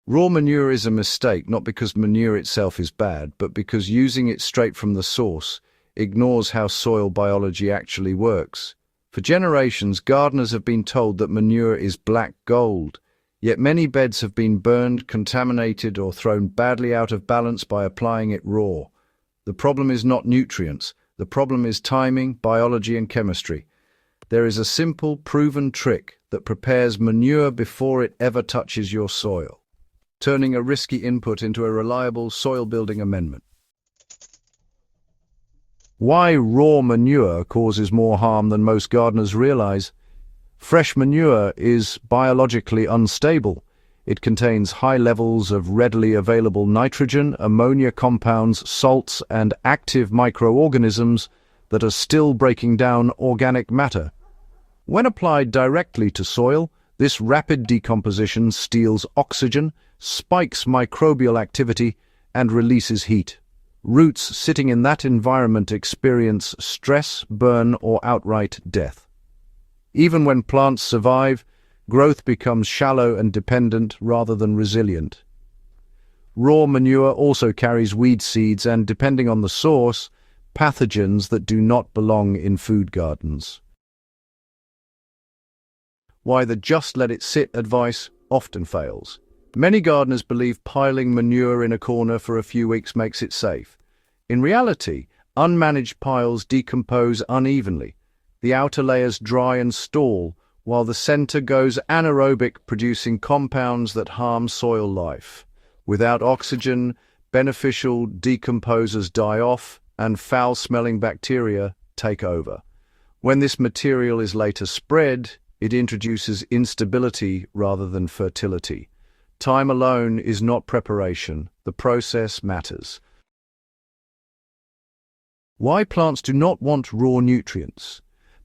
Raw manure is a mistake, not because manure itself is bad, but because using it straight from the source ignores how soil biology actually works. For generations, gardeners have been told that manure is black gold, yet many beds have been burned, contaminated, or thrown badly out of balance by applying it raw. The problem is not nutrients. The problem is timing, biology, and chemistry. There is a simple, proven trick that prepares manure before it ever touches your soil, turning a risky input into a reliable soil-building amendment. Why raw manure causes more harm than most gardeners realize? Fresh manure is biologically unstable. It contains high levels of readily available nitrogen, ammonia compounds, salts, and active microorganisms that are still breaking down organic matter. When applied directly to soil, this rapid decomposition steals oxygen, spikes microbial activity, and releases heat. Roots sitting in that environment experience stress, burn, or outright death. Even when plants survive, growth becomes shallow and dependent rather than resilient. Raw manure also carries weed seeds and, depending on the source, pathogens that do not belong in food gardens. Why the just let it sit advice often fails. Many gardeners believe piling manure in a corner for a few weeks makes it safe. In reality, unmanaged piles decompose unevenly. The outer layers dry and stall, while the center goes anaerobic, producing compounds that harm soil life. Without oxygen, beneficial decomposers die off, and foul-smelling bacteria take over. When this material is later spread, it introduces instability rather than fertility. Time alone is not preparation. The process matters. Why plants do not want raw nutrients?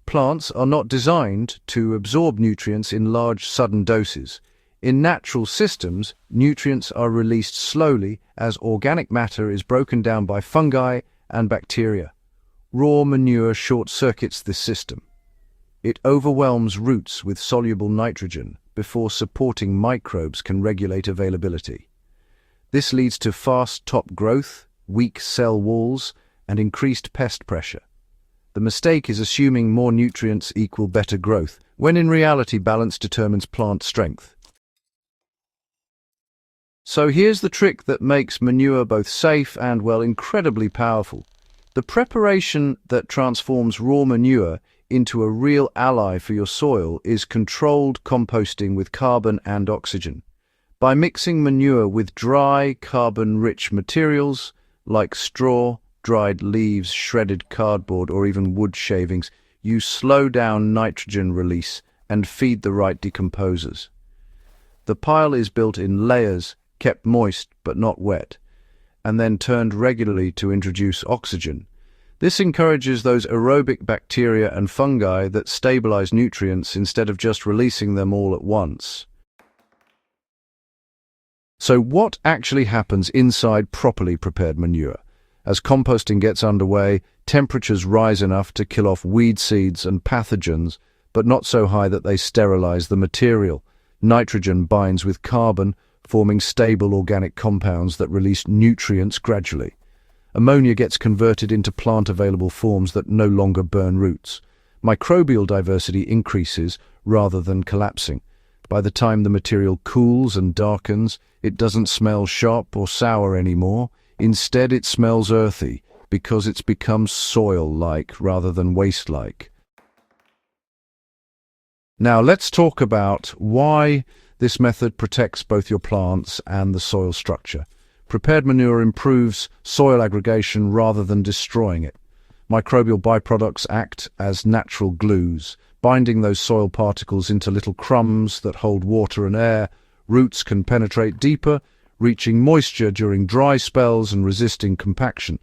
Plants are not designed to absorb nutrients in large, sudden doses. In natural systems, nutrients are released slowly as organic matter is broken down by fungi and bacteria. Raw manure short-circuits this system. It overwhelms roots with soluble nitrogen before supporting microbes can regulate availability. This leads to fast top growth, weak cell walls, and increased pest pressure. The mistake is assuming more nutrients equal better growth, when in reality balance determines plant strength. So here's the trick that makes manure both safe and, well, incredibly powerful. The preparation that transforms raw manure into a real ally for your soil is controlled composting with carbon and oxygen. By mixing manure with dry, carbon-rich materials like straw, dried leaves, shredded cardboard, or even wood shavings, you slow down nitrogen release and feed the right decomposers. The pile is built in layers, kept moist but not wet, and then turned regularly to introduce oxygen. This encourages those aerobic bacteria and fungi that stabilize nutrients instead of just releasing them all at once. So what actually happens inside properly prepared manure? As composting gets underway, temperatures rise enough to kill off weed seeds and pathogens, but not so high that they sterilize the material. Nitrogen binds with carbon, forming stable organic compounds that release nutrients gradually. Ammonia gets converted into plant-available forms that no longer burn roots. Microbial diversity increases rather than collapsing. By the time the material cools and darkens, it doesn't smell sharp or sour anymore. Instead, it smells earthy because it's become soil-like rather than waste-like. Now let's talk about why this method protects both your plants and the soil structure. Prepared manure improves soil aggregation rather than destroying it. Microbial byproducts act as natural glues, binding those soil particles into little crumbs that hold water and air. Roots can penetrate deeper, reaching moisture during dry spells and resisting compaction.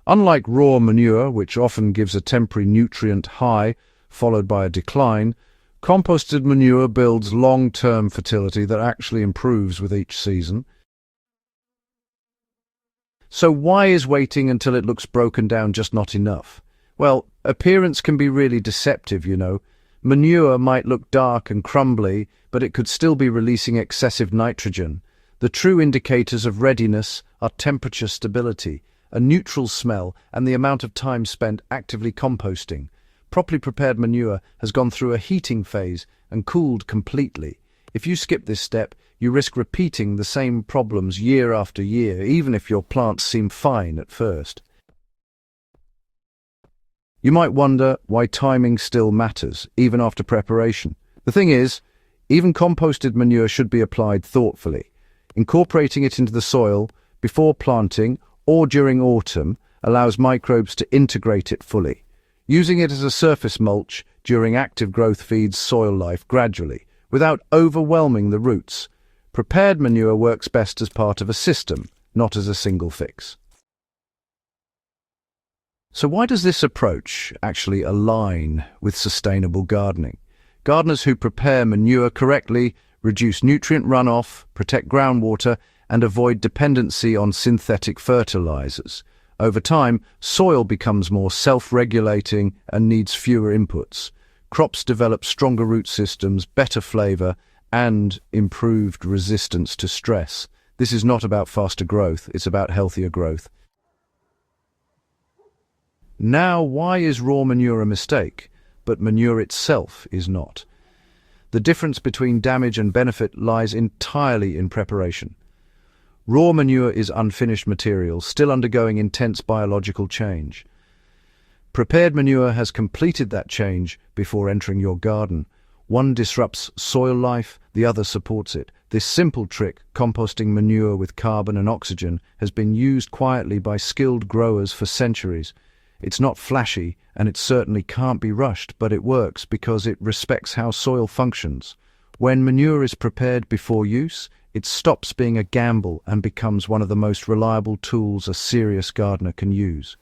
Unlike raw manure, which often gives a temporary nutrient high followed by a decline, composted manure builds long-term fertility that actually improves with each season. So why is waiting until it looks broken down just not enough? Well, appearance can be really deceptive, you know. Manure might look dark and crumbly, but it could still be releasing excessive nitrogen. The The true indicators of readiness are temperature stability, a neutral smell, and the amount of time spent actively composting. Properly prepared manure has gone through a heating phase and cooled completely. If you skip this step, you risk repeating the same problems year after year, even if your plants seem fine at first. You might wonder why timing still matters, even after preparation. The thing is, even composted manure should be applied thoughtfully. Incorporating it into the soil before planting or during autumn allows microbes to integrate it fully. Using it as a surface mulch during active growth feeds soil life gradually, without overwhelming the roots. Prepared manure works best as part of a system, not as a single fix. So why does this approach actually align with sustainable gardening? Gardeners who prepare manure correctly reduce nutrient runoff, protect groundwater, and avoid dependency on synthetic fertilizers. Over time, soil becomes more self-regulating and needs fewer inputs. Crops develop stronger root systems, better flavor, and improved resistance to stress. This is not about faster growth, it's about healthier growth. Now, why is raw manure a mistake, but manure itself is not? The difference between damage and benefit lies entirely in preparation. Raw manure is unfinished material, still undergoing intense biological change. Prepared manure has completed that change before entering your garden. One disrupts soil life, the other supports it. This simple trick, composting manure with carbon and oxygen, has been used quietly by skilled growers for centuries. It's not flashy, and it certainly can't be rushed, but it works because it respects how soil functions. When manure is prepared before use, it stops being a gamble and becomes one of the most reliable tools a serious gardener can use.